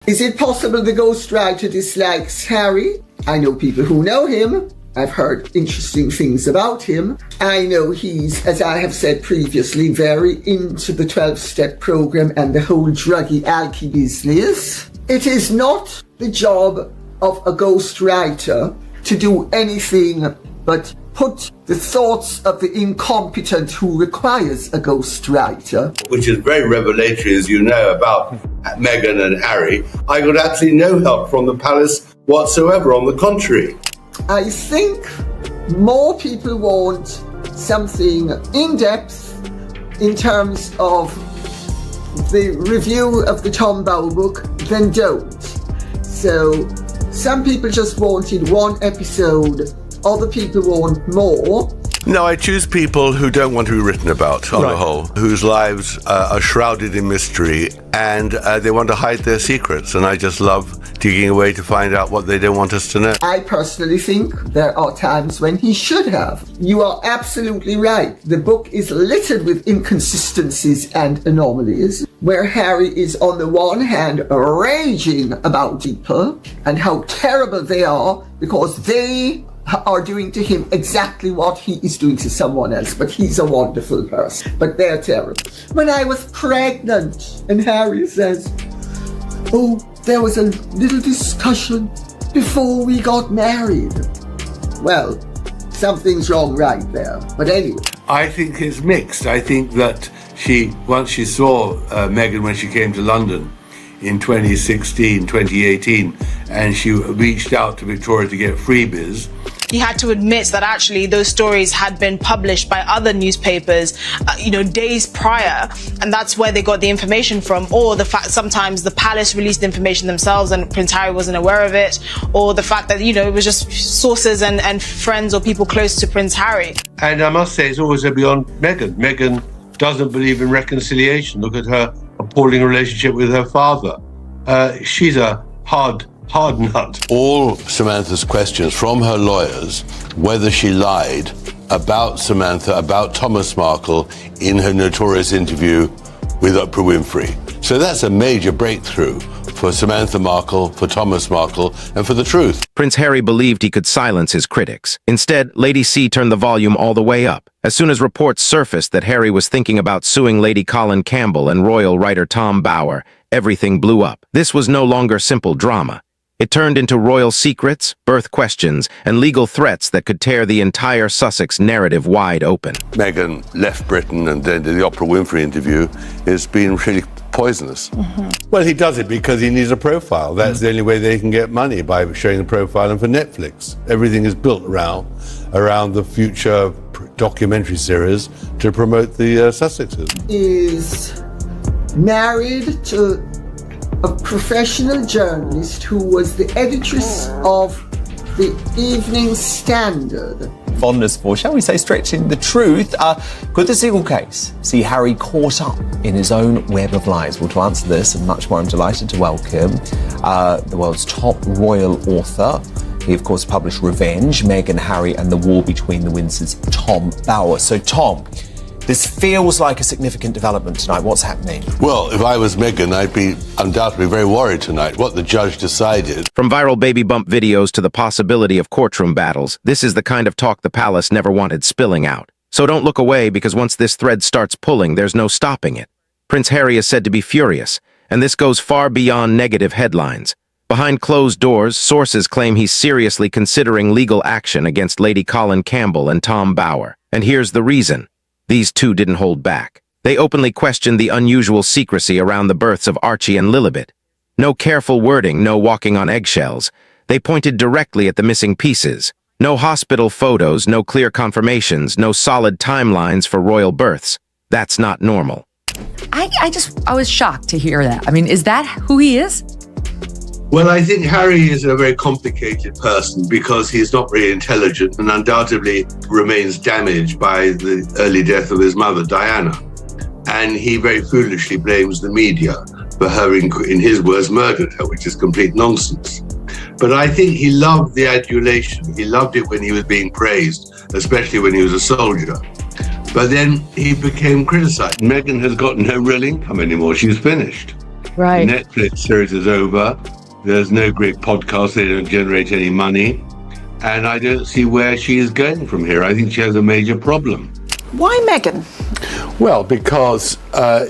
Is it possible the ghostwriter dislikes Harry? I know people who know him. I've heard interesting things about him. I know he's, as I have said previously, very into the 12-step program and the whole druggy-alky business. It is not the job of a ghostwriter to do anything but put the thoughts of the incompetent who requires a ghostwriter. Which is very revelatory, as you know, about Meghan and Harry. I got absolutely no help from the palace whatsoever, on the contrary. I think more people want something in-depth in terms of the review of the Tom Bowell book than don't. So some people just wanted one episode, other people want more. No, I choose people who don't want to be written about, on the whole, whose lives are shrouded in mystery, and they want to hide their secrets, and I just love digging away to find out what they don't want us to know. I personally think there are times when he should have. You are absolutely right. The book is littered with inconsistencies and anomalies, where Harry is on the one hand raging about people and how terrible they are because they are doing to him exactly what he is doing to someone else, but he's a wonderful person, but they're terrible. When I was pregnant, and Harry says, oh, there was a little discussion before we got married. Well, something's wrong right there, but anyway. I think it's mixed. I think that once she saw Meghan when she came to London in 2016, 2018, and she reached out to Victoria to get freebies. He had to admit that actually those stories had been published by other newspapers, days prior, and that's where they got the information from. Or the fact sometimes the palace released the information themselves and Prince Harry wasn't aware of it, or the fact that it was just sources and friends or people close to Prince Harry. And I must say, it's always beyond Meghan. Meghan doesn't believe in reconciliation. Look at her appalling relationship with her father. She's a hard nut. All Samantha's questions from her lawyers, whether she lied about Samantha, about Thomas Markle in her notorious interview with Oprah Winfrey. So that's a major breakthrough for Samantha Markle, for Thomas Markle, and for the truth. Prince Harry believed he could silence his critics. Instead, Lady C turned the volume all the way up. As soon as reports surfaced that Harry was thinking about suing Lady Colin Campbell and royal writer Tom Bowell, everything blew up. This was no longer simple drama. It turned into royal secrets, birth questions, and legal threats that could tear the entire Sussex narrative wide open. Meghan left Britain and then did the Oprah Winfrey interview. It's been really poisonous. Mm-hmm. Well, he does it because he needs a profile. That's the only way they can get money, by showing the profile. And for Netflix, everything is built around the future documentary series to promote the Sussexes. Is married to a professional journalist who was the editress of the Evening Standard. Fondness for, shall we say, stretching the truth. Could the single case see Harry caught up in his own web of lies? Well, to answer this and much more, I'm delighted to welcome the world's top royal author. He, of course, published Revenge, Meghan, Harry and the War Between the Windsors, Tom Bowell. So, Tom, this feels like a significant development tonight. What's happening? Well, if I was Meghan, I'd be undoubtedly very worried tonight. What the judge decided. From viral baby bump videos to the possibility of courtroom battles, this is the kind of talk the palace never wanted spilling out. So don't look away, because once this thread starts pulling, there's no stopping it. Prince Harry is said to be furious, and this goes far beyond negative headlines. Behind closed doors, sources claim he's seriously considering legal action against Lady Colin Campbell and Tom Bowell. And here's the reason. These two didn't hold back. They openly questioned the unusual secrecy around the births of Archie and Lilibet. No careful wording, no walking on eggshells. They pointed directly at the missing pieces. No hospital photos, no clear confirmations, no solid timelines for royal births. That's not normal. I was shocked to hear that. I mean, is that who he is? Well, I think Harry is a very complicated person because he's not very intelligent and undoubtedly remains damaged by the early death of his mother, Diana. And he very foolishly blames the media for her, in his words, murdered her, which is complete nonsense. But I think he loved the adulation. He loved it when he was being praised, especially when he was a soldier. But then he became criticized. Meghan has got no real income anymore. She's finished. Right. The Netflix series is over. There's no great podcast. They don't generate any money. And I don't see where she is going from here. I think she has a major problem. Why Meghan? Well, because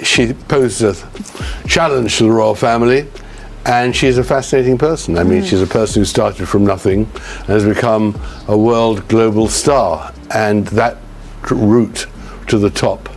she poses a challenge to the royal family, and she's a fascinating person. I mean, she's a person who started from nothing and has become a world global star. And that route to the top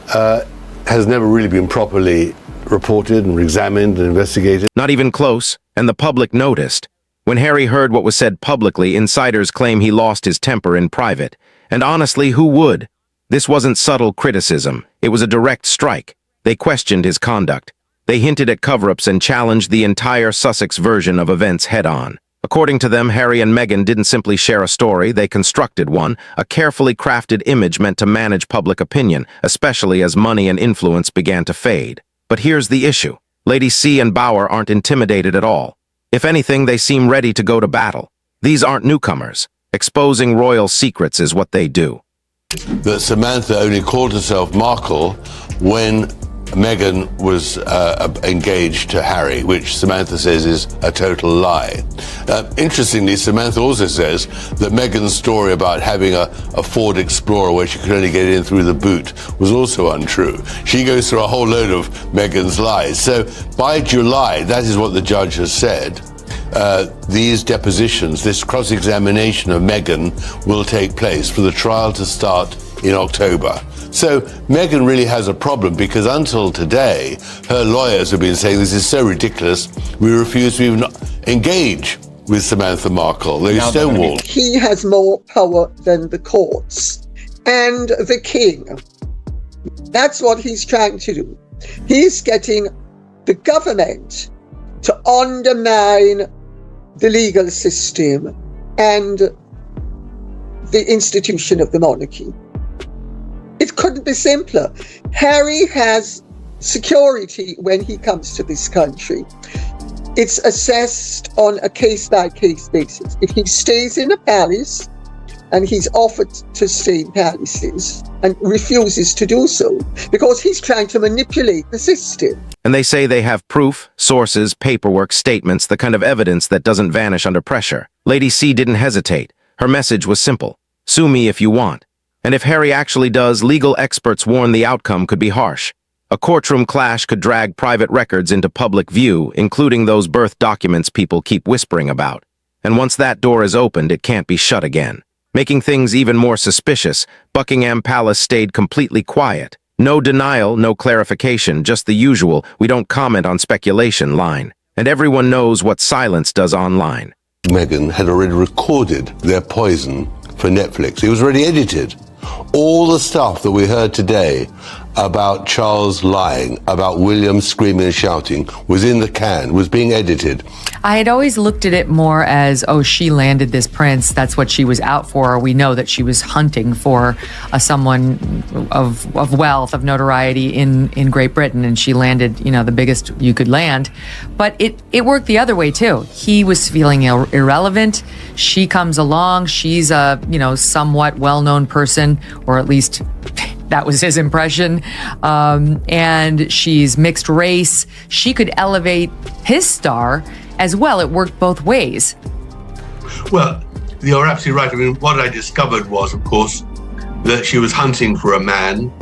has never really been properly reported and examined and investigated. Not even close, and the public noticed. When Harry heard what was said publicly, insiders claim he lost his temper in private. And honestly, who would? This wasn't subtle criticism. It was a direct strike. They questioned his conduct. They hinted at cover-ups and challenged the entire Sussex version of events head-on. According to them, Harry and Meghan didn't simply share a story, they constructed one, a carefully crafted image meant to manage public opinion, especially as money and influence began to fade. But here's the issue. Lady C and Bauer aren't intimidated at all. If anything, they seem ready to go to battle. These aren't newcomers. Exposing royal secrets is what they do. That Samantha only called herself Markle when Meghan was engaged to Harry, which Samantha says is a total lie. Interestingly, Samantha also says that Meghan's story about having a Ford Explorer where she could only get in through the boot was also untrue. She goes through a whole load of Meghan's lies. So by July, that is what the judge has said, these depositions, this cross-examination of Meghan will take place for the trial to start in October. So Meghan really has a problem because until today, her lawyers have been saying this is so ridiculous, we refuse to even engage with Samantha Markle. They stonewalled. He has more power than the courts and the king. That's what he's trying to do. He's getting the government to undermine the legal system and the institution of the monarchy. It couldn't be simpler. Harry has security when he comes to this country. It's assessed on a case-by-case basis. If he stays in a palace, and he's offered to stay in palaces and refuses to do so because he's trying to manipulate the system. And they say they have proof, sources, paperwork, statements, the kind of evidence that doesn't vanish under pressure. Lady C didn't hesitate. Her message was simple. Sue me if you want. And if Harry actually does, legal experts warn the outcome could be harsh. A courtroom clash could drag private records into public view, including those birth documents people keep whispering about. And once that door is opened, it can't be shut again. Making things even more suspicious, Buckingham Palace stayed completely quiet. No denial, no clarification, just the usual "we don't comment on speculation" line. And everyone knows what silence does online. Meghan had already recorded their poison for Netflix. It was already edited. All the stuff that we heard today about Charles lying, about William screaming and shouting, was in the can, was being edited. I had always looked at it more as, oh, she landed this prince. That's what she was out for. We know that she was hunting for someone of wealth, of notoriety in Great Britain, and she landed, the biggest you could land. But it worked the other way too. He was feeling irrelevant. She comes along. She's a somewhat well-known person, or at least that was his impression. And she's mixed race. She could elevate his star as well. It worked both ways. Well, you're absolutely right. I mean, what I discovered was, of course, that she was hunting for a man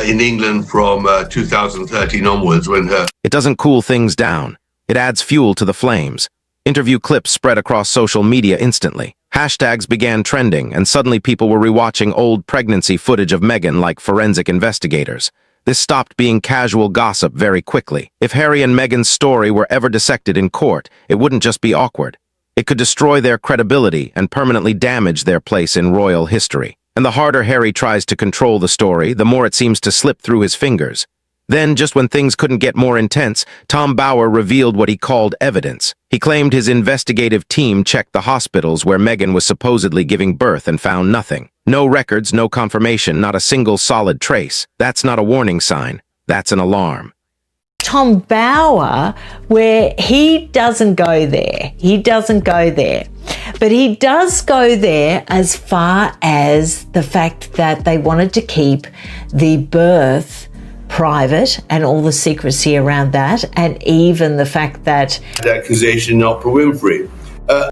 in England from 2013 onwards when her... It doesn't cool things down. It adds fuel to the flames. Interview clips spread across social media instantly. Hashtags began trending, and suddenly people were rewatching old pregnancy footage of Meghan like forensic investigators. This stopped being casual gossip very quickly. If Harry and Meghan's story were ever dissected in court, it wouldn't just be awkward. It could destroy their credibility and permanently damage their place in royal history. And the harder Harry tries to control the story, the more it seems to slip through his fingers. Then, just when things couldn't get more intense, Tom Bauer revealed what he called evidence. He claimed his investigative team checked the hospitals where Meghan was supposedly giving birth and found nothing. No records, no confirmation, not a single solid trace. That's not a warning sign. That's an alarm. Tom Bauer, where he doesn't go there. He doesn't go there. But he does go there as far as the fact that they wanted to keep the birth private and all the secrecy around that, and even the fact that accusation of Oprah Winfrey.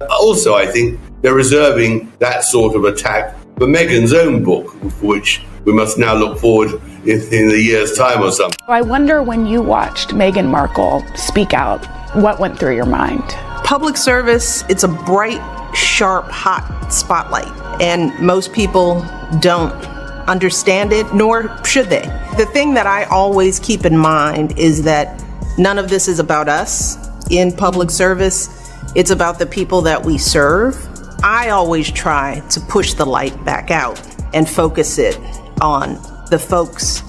Also, I think they're reserving that sort of attack for Meghan's own book, for which we must now look forward in a year's time or something. I wonder, when you watched Meghan Markle speak out, what went through your mind? Public service, it's a bright, sharp, hot spotlight, and most people don't understand it, nor should they. The thing that I always keep in mind is that none of this is about us in public service. It's about the people that we serve. I always try to push the light back out and focus it on the folks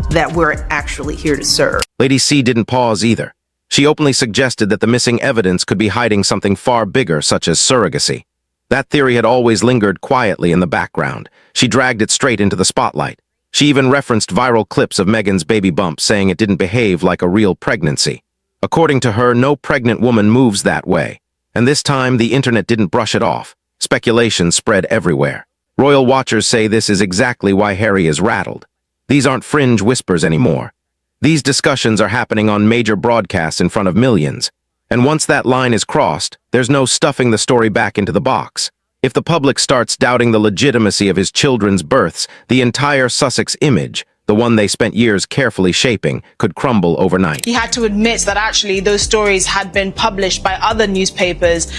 that we're actually here to serve. Lady C didn't pause either. She openly suggested that the missing evidence could be hiding something far bigger, such as surrogacy. That theory had always lingered quietly in the background. She dragged it straight into the spotlight. She even referenced viral clips of Meghan's baby bump, saying it didn't behave like a real pregnancy. According to her, no pregnant woman moves that way. And this time, the internet didn't brush it off. Speculation spread everywhere. Royal watchers say this is exactly why Harry is rattled. These aren't fringe whispers anymore. These discussions are happening on major broadcasts in front of millions. And once that line is crossed, there's no stuffing the story back into the box. If the public starts doubting the legitimacy of his children's births, the entire Sussex image, the one they spent years carefully shaping, could crumble overnight. He had to admit that actually those stories had been published by other newspapers,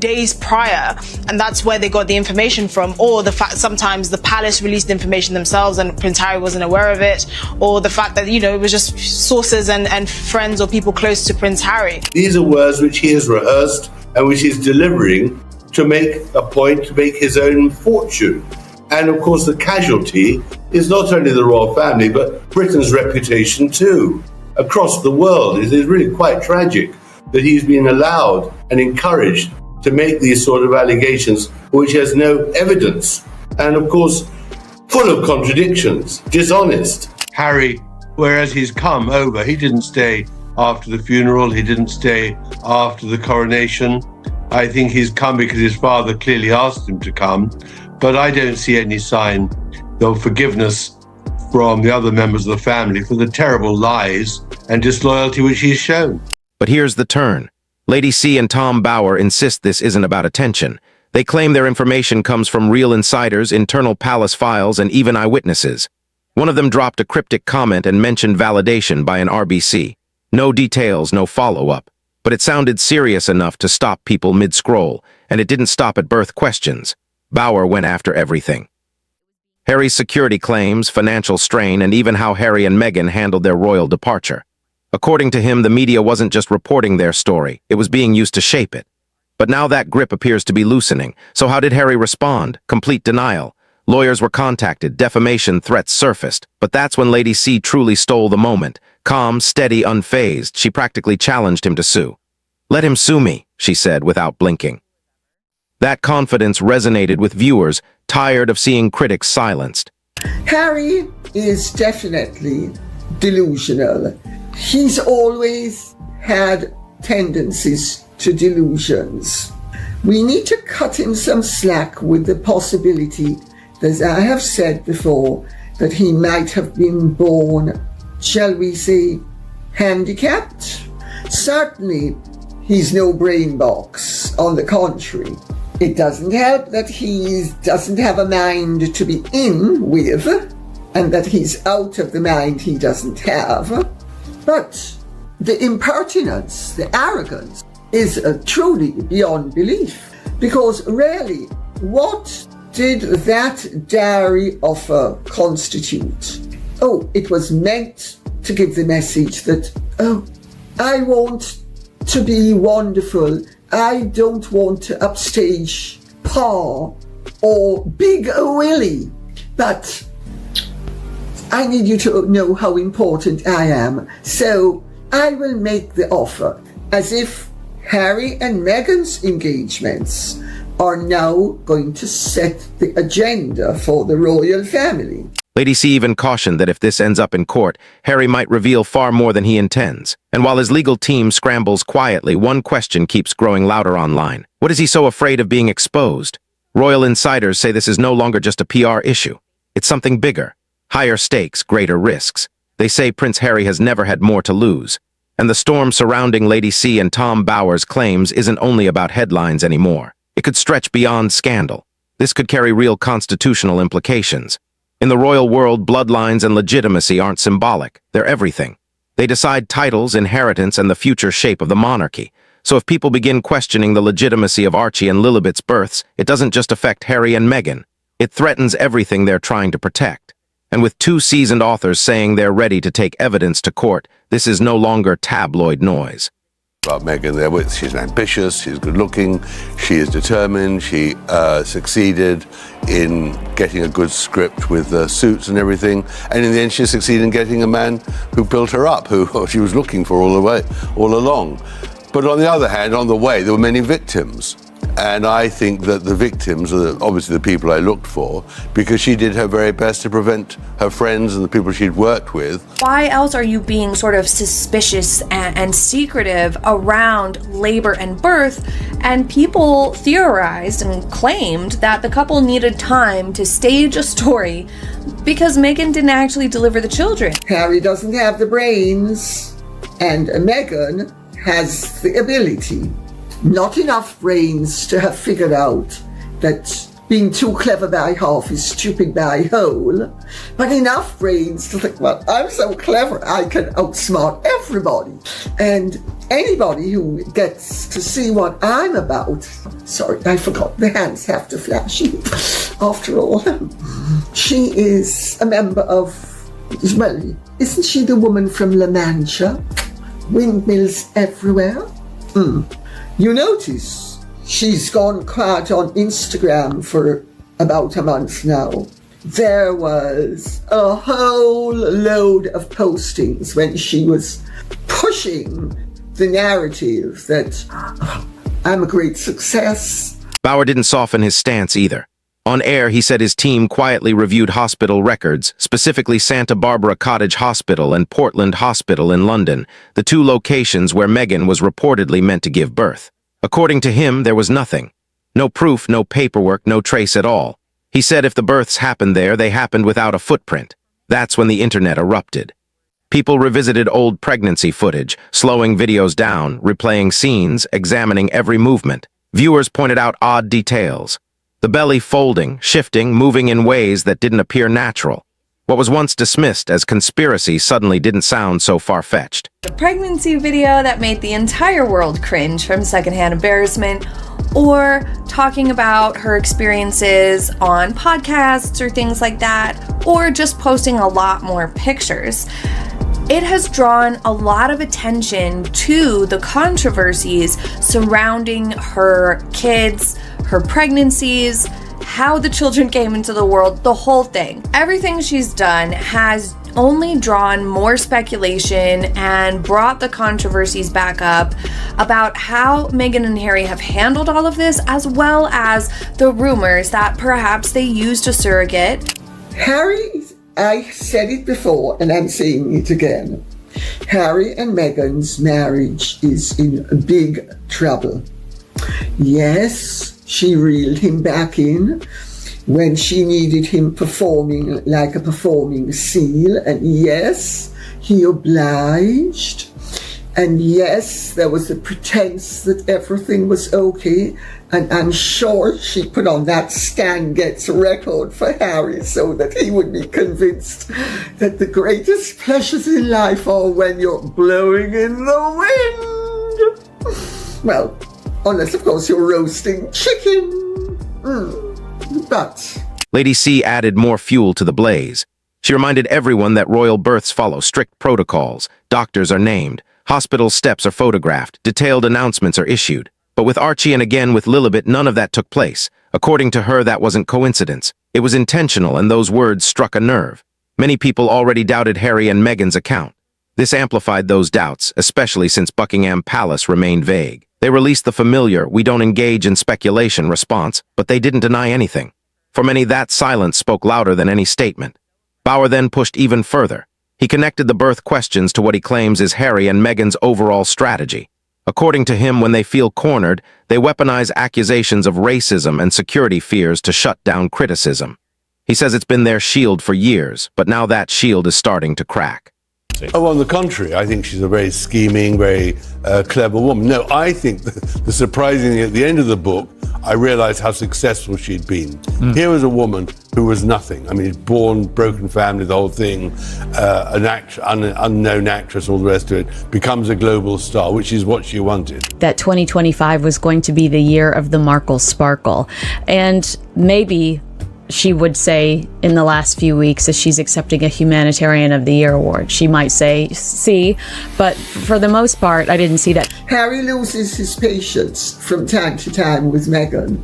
days prior, and that's where they got the information from. Or the fact sometimes the palace released information themselves and Prince Harry wasn't aware of it, or the fact that, it was just sources and friends or people close to Prince Harry. These are words which he has rehearsed and which he's delivering to make a point, to make his own fortune. And of course, the casualty is not only the royal family, but Britain's reputation too. Across the world, it is really quite tragic that he's been allowed and encouraged to make these sort of allegations, which has no evidence. And of course, full of contradictions, dishonest. Harry, whereas he's come over, he didn't stay after the funeral, he didn't stay after the coronation. I think he's come because his father clearly asked him to come. But I don't see any sign of forgiveness from the other members of the family for the terrible lies and disloyalty which he's shown. But here's the turn. Lady C and Tom Bower insist this isn't about attention. They claim their information comes from real insiders, internal palace files, and even eyewitnesses. One of them dropped a cryptic comment and mentioned validation by an RBC. No details, no follow-up. But it sounded serious enough to stop people mid-scroll, and it didn't stop at birth questions. Bower went after everything. Harry's security claims, financial strain, and even how Harry and Meghan handled their royal departure. According to him, the media wasn't just reporting their story, it was being used to shape it. But now that grip appears to be loosening. So how did Harry respond? Complete denial. Lawyers were contacted, defamation threats surfaced. But that's when Lady C truly stole the moment. Calm, steady, unfazed, she practically challenged him to sue. "Let him sue me," she said without blinking. That confidence resonated with viewers, tired of seeing critics silenced. Harry is definitely delusional. He's always had tendencies to delusions. We need to cut him some slack with the possibility, as I have said before, that he might have been born, shall we say, handicapped. Certainly, he's no brain box. On the contrary, it doesn't help that he doesn't have a mind to be in with, and that he's out of the mind he doesn't have. But the impertinence, the arrogance, is truly beyond belief. Because really, what did that dowry offer constitute? Oh, it was meant to give the message that, oh, I want to be wonderful. I don't want to upstage Pa or Big Willie, but I need you to know how important I am. So I will make the offer, as if Harry and Meghan's engagements are now going to set the agenda for the royal family. Lady C even cautioned that if this ends up in court, Harry might reveal far more than he intends. And while his legal team scrambles quietly, one question keeps growing louder online. What is he so afraid of being exposed? Royal insiders say this is no longer just a PR issue. It's something bigger. Higher stakes, greater risks. They say Prince Harry has never had more to lose. And the storm surrounding Lady C and Tom Bower's claims isn't only about headlines anymore. It could stretch beyond scandal. This could carry real constitutional implications. In the royal world, bloodlines and legitimacy aren't symbolic. They're everything. They decide titles, inheritance, and the future shape of the monarchy. So if people begin questioning the legitimacy of Archie and Lilibet's births, it doesn't just affect Harry and Meghan. It threatens everything they're trying to protect. And with two seasoned authors saying they're ready to take evidence to court, this is no longer tabloid noise. About Meghan, she's ambitious, she's good-looking, she is determined, she succeeded in getting a good script with suits and everything, and in the end she succeeded in getting a man who built her up, who she was looking for all along. But on the other hand, on the way, there were many victims. And I think that the victims are obviously the people I looked for, because she did her very best to prevent her friends and the people she'd worked with. Why else are you being sort of suspicious and secretive around labor and birth? And people theorized and claimed that the couple needed time to stage a story because Meghan didn't actually deliver the children. Harry doesn't have the brains, and Meghan has the ability. Not enough brains to have figured out that being too clever by half is stupid by whole, but enough brains to think, well, I'm so clever, I can outsmart everybody. And anybody who gets to see what I'm about, sorry, I forgot, the hands have to flash. After all, she is a member of, well, isn't she the woman from La Mancha? Windmills everywhere? You notice she's gone quiet on Instagram for about a month now. There was a whole load of postings when she was pushing the narrative that I'm a great success. Bower didn't soften his stance either. On air, he said his team quietly reviewed hospital records, specifically Santa Barbara Cottage Hospital and Portland Hospital in London, the two locations where Meghan was reportedly meant to give birth. According to him, there was nothing. No proof, no paperwork, no trace at all. He said if the births happened there, they happened without a footprint. That's when the internet erupted. People revisited old pregnancy footage, slowing videos down, replaying scenes, examining every movement. Viewers pointed out odd details. The belly folding, shifting, moving in ways that didn't appear natural. What was once dismissed as conspiracy suddenly didn't sound so far-fetched. The pregnancy video that made the entire world cringe from secondhand embarrassment, or talking about her experiences on podcasts or things like that, or just posting a lot more pictures. It has drawn a lot of attention to the controversies surrounding her kids, her pregnancies, how the children came into the world, the whole thing. Everything she's done has only drawn more speculation and brought the controversies back up about how Meghan and Harry have handled all of this, as well as the rumors that perhaps they used a surrogate. Harry, I said it before and I'm saying it again. Harry and Meghan's marriage is in big trouble. Yes, she reeled him back in when she needed him performing like a performing seal, and yes, he obliged. And yes, there was a pretense that everything was okay, and I'm sure she put on that Stan Getz record for Harry so that he would be convinced that the greatest pleasures in life are when you're blowing in the wind. Well, unless, of course, you're roasting chicken. But Lady C added more fuel to the blaze. She reminded everyone that royal births follow strict protocols. Doctors are named. Hospital steps are photographed. Detailed announcements are issued. But with Archie and again with Lilibet, none of that took place. According to her, that wasn't coincidence. It was intentional, and those words struck a nerve. Many people already doubted Harry and Meghan's account. This amplified those doubts, especially since Buckingham Palace remained vague. They released the familiar, "we don't engage in speculation" response, but they didn't deny anything. For many, that silence spoke louder than any statement. Bower then pushed even further. He connected the birth questions to what he claims is Harry and Meghan's overall strategy. According to him, when they feel cornered, they weaponize accusations of racism and security fears to shut down criticism. He says it's been their shield for years, but now that shield is starting to crack. something. Oh, on the contrary, I think she's a very scheming, very clever woman. No, I think the surprising thing at the end of the book, I realized how successful she'd been. Here was a woman who was nothing. I mean, born, broken family, the whole thing, an unknown actress, all the rest of it, becomes a global star, which is what she wanted. That 2025 was going to be the year of the Markle sparkle. And maybe she would say in the last few weeks, as she's accepting a Humanitarian of the Year award, she might say, see, but for the most part, I didn't see that. Harry loses his patience from time to time with Meghan.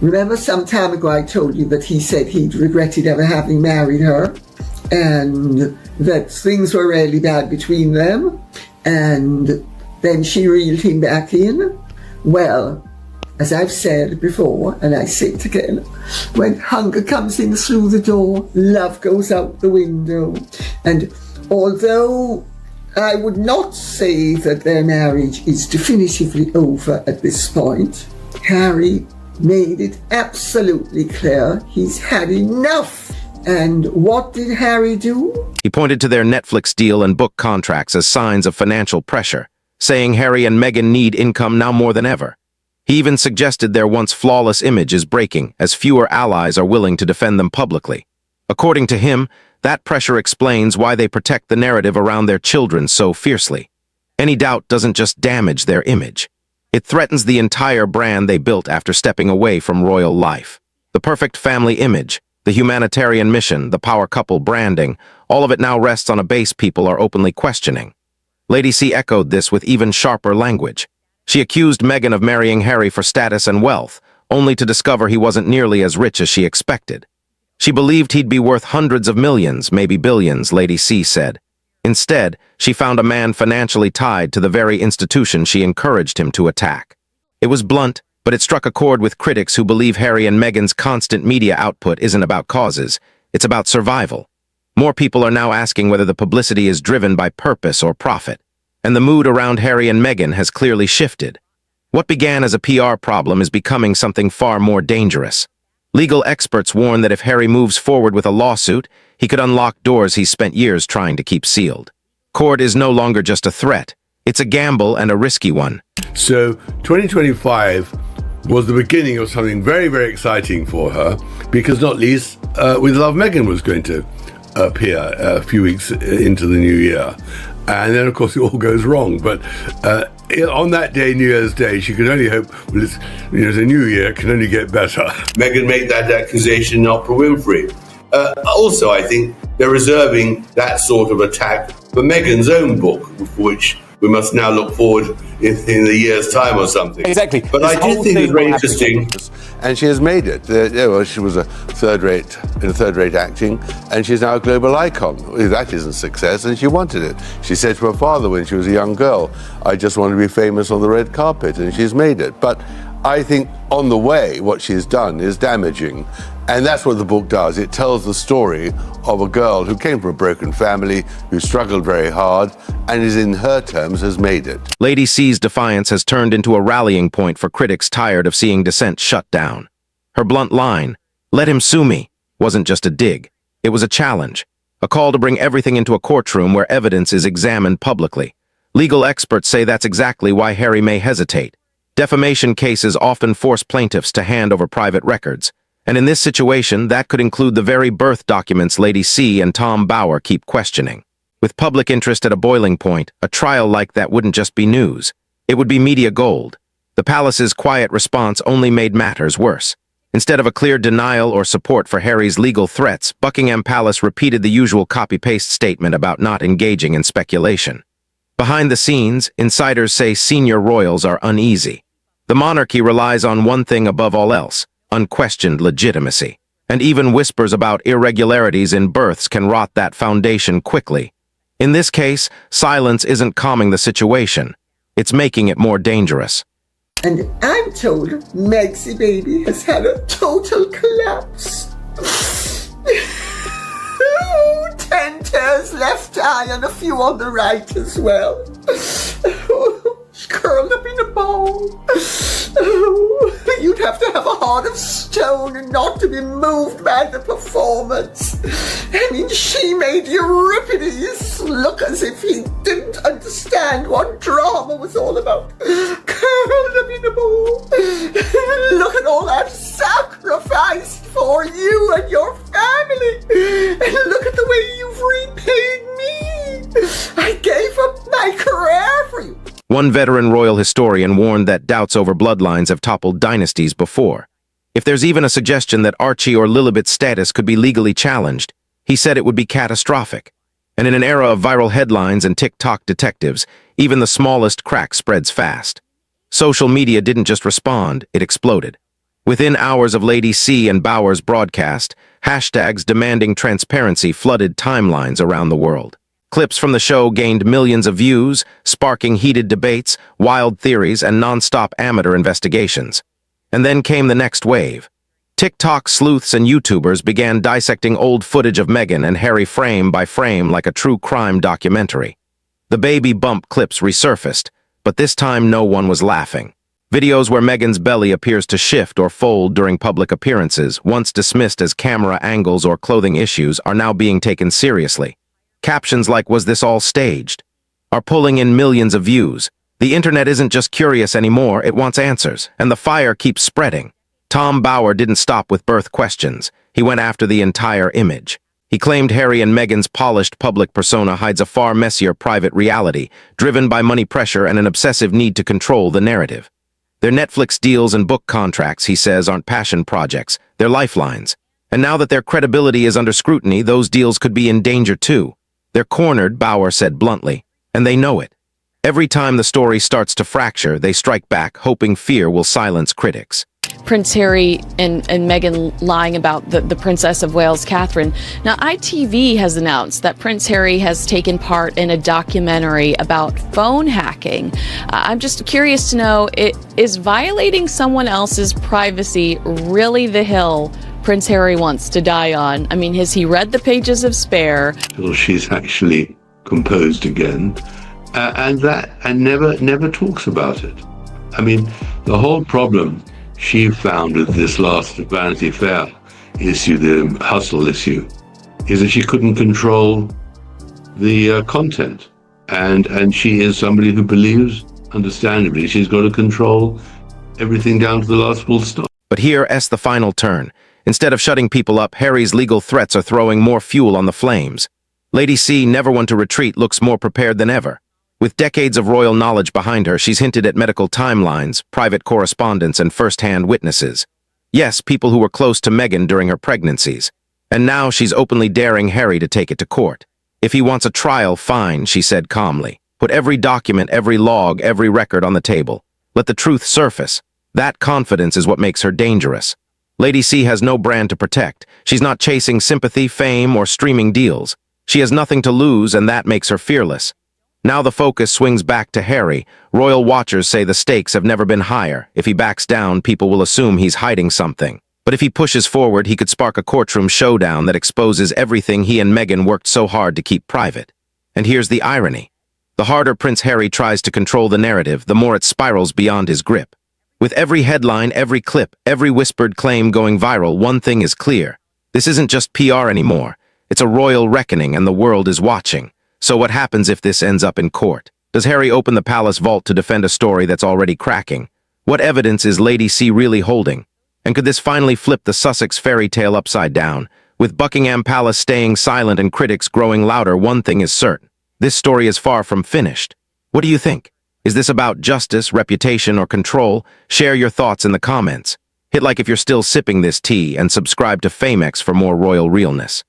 Remember some time ago I told you that he said he'd regretted ever having married her, and that things were really bad between them, and then she reeled him back in? Well, as I've said before, and I say it again, when hunger comes in through the door, love goes out the window. And although I would not say that their marriage is definitively over at this point, Harry made it absolutely clear he's had enough. And what did Harry do? He pointed to their Netflix deal and book contracts as signs of financial pressure, saying Harry and Meghan need income now more than ever. He even suggested their once flawless image is breaking, as fewer allies are willing to defend them publicly. According to him, that pressure explains why they protect the narrative around their children so fiercely. Any doubt doesn't just damage their image. It threatens the entire brand they built after stepping away from royal life. The perfect family image, the humanitarian mission, the power couple branding, all of it now rests on a base people are openly questioning. Lady C echoed this with even sharper language. She accused Meghan of marrying Harry for status and wealth, only to discover he wasn't nearly as rich as she expected. She believed he'd be worth hundreds of millions, maybe billions, Lady C said. Instead, she found a man financially tied to the very institution she encouraged him to attack. It was blunt, but it struck a chord with critics who believe Harry and Meghan's constant media output isn't about causes, it's about survival. More people are now asking whether the publicity is driven by purpose or profit. And the mood around Harry and Meghan has clearly shifted. What began as a PR problem is becoming something far more dangerous. Legal experts warn that if Harry moves forward with a lawsuit, he could unlock doors he's spent years trying to keep sealed. Court is no longer just a threat. It's a gamble and a risky one. So 2025 was the beginning of something very, very exciting for her, because not least, With Love Meghan was going to appear a few weeks into the new year. And then, of course, it all goes wrong. But on that day, New Year's Day, she could only hope, well, it's a new year, it can only get better. Meghan made that accusation, Oprah Winfrey. Also, I think they're reserving that sort of attack for Meghan's own book, which we must now look forward in a year's time or something. Exactly. But I did think it was very interesting. And she has made it. She was in third-rate acting, and she's now a global icon. That isn't success, and she wanted it. She said to her father when she was a young girl, I just want to be famous on the red carpet, and she's made it. But I think on the way, what she's done is damaging. And that's what the book does. It tells the story of a girl who came from a broken family, who struggled very hard, and is, in her terms, has made it. Lady C's defiance has turned into a rallying point for critics tired of seeing dissent shut down. Her blunt line, "Let him sue me," wasn't just a dig. It was a challenge, a call to bring everything into a courtroom where evidence is examined publicly. Legal experts say that's exactly why Harry may hesitate. Defamation cases often force plaintiffs to hand over private records. And in this situation, that could include the very birth documents Lady C and Tom Bower keep questioning. With public interest at a boiling point, a trial like that wouldn't just be news. It would be media gold. The palace's quiet response only made matters worse. Instead of a clear denial or support for Harry's legal threats, Buckingham Palace repeated the usual copy-paste statement about not engaging in speculation. Behind the scenes, insiders say senior royals are uneasy. The monarchy relies on one thing above all else: unquestioned legitimacy. And even whispers about irregularities in births can rot that foundation quickly. In this case, silence isn't calming the situation. It's making it more dangerous. And I'm told Meg's baby has had a total collapse. 10 tears left eye and a few on the right as well. Curled up in a ball. You'd have to have a heart of stone and not to be moved by the performance. I mean, she made Euripides look as if he didn't understand what drama was all about. Look at all I've sacrificed for you and your family. And look at the way you've repaid me. I gave up my career for you. One veteran royal historian warned that doubts over bloodlines have toppled dynasties before. If there's even a suggestion that Archie or Lilibet's status could be legally challenged, he said it would be catastrophic. And in an era of viral headlines and TikTok detectives, even the smallest crack spreads fast. Social media didn't just respond, it exploded. Within hours of Lady C and Bauer's broadcast, hashtags demanding transparency flooded timelines around the world. Clips from the show gained millions of views, sparking heated debates, wild theories, and non-stop amateur investigations. And then came the next wave. TikTok sleuths and YouTubers began dissecting old footage of Meghan and Harry frame by frame like a true crime documentary. The baby bump clips resurfaced, but this time no one was laughing. Videos where Meghan's belly appears to shift or fold during public appearances, once dismissed as camera angles or clothing issues, are now being taken seriously. Captions like, "Was this all staged?" are pulling in millions of views. The internet isn't just curious anymore, it wants answers, and the fire keeps spreading. Tom Bauer didn't stop with birth questions. He went after the entire image. He claimed Harry and Meghan's polished public persona hides a far messier private reality, driven by money pressure and an obsessive need to control the narrative. Their Netflix deals and book contracts, he says, aren't passion projects, they're lifelines. And now that their credibility is under scrutiny, those deals could be in danger too. They're cornered, Bauer said bluntly, and they know it. Every time the story starts to fracture, they strike back, hoping fear will silence critics. Prince Harry and Meghan lying about the Princess of Wales, Catherine. Now, ITV has announced that Prince Harry has taken part in a documentary about phone hacking. I'm just curious to know, is violating someone else's privacy really the hill Prince Harry wants to die on? I mean, has he read the pages of Spare? Well, she's actually composed again, and never talks about it. I mean, the whole problem she found with this last Vanity Fair issue, the hustle issue, is that she couldn't control the content. And she is somebody who believes, understandably, she's got to control everything down to the last full stop. But here's the final turn. Instead of shutting people up, Harry's legal threats are throwing more fuel on the flames. Lady C, never one to retreat, looks more prepared than ever. With decades of royal knowledge behind her, she's hinted at medical timelines, private correspondence, and first-hand witnesses. Yes, people who were close to Meghan during her pregnancies. And now she's openly daring Harry to take it to court. If he wants a trial, fine, she said calmly. Put every document, every log, every record on the table. Let the truth surface. That confidence is what makes her dangerous. Lady C has no brand to protect. She's not chasing sympathy, fame, or streaming deals. She has nothing to lose, and that makes her fearless. Now the focus swings back to Harry. Royal watchers say the stakes have never been higher. If he backs down, people will assume he's hiding something. But if he pushes forward, he could spark a courtroom showdown that exposes everything he and Meghan worked so hard to keep private. And here's the irony. The harder Prince Harry tries to control the narrative, the more it spirals beyond his grip. With every headline, every clip, every whispered claim going viral, one thing is clear. This isn't just PR anymore. It's a royal reckoning, and the world is watching. So what happens if this ends up in court? Does Harry open the palace vault to defend a story that's already cracking? What evidence is Lady C really holding? And could this finally flip the Sussex fairy tale upside down? With Buckingham Palace staying silent and critics growing louder, one thing is certain. This story is far from finished. What do you think? Is this about justice, reputation, or control? Share your thoughts in the comments. Hit like if you're still sipping this tea, and subscribe to Famex for more royal realness.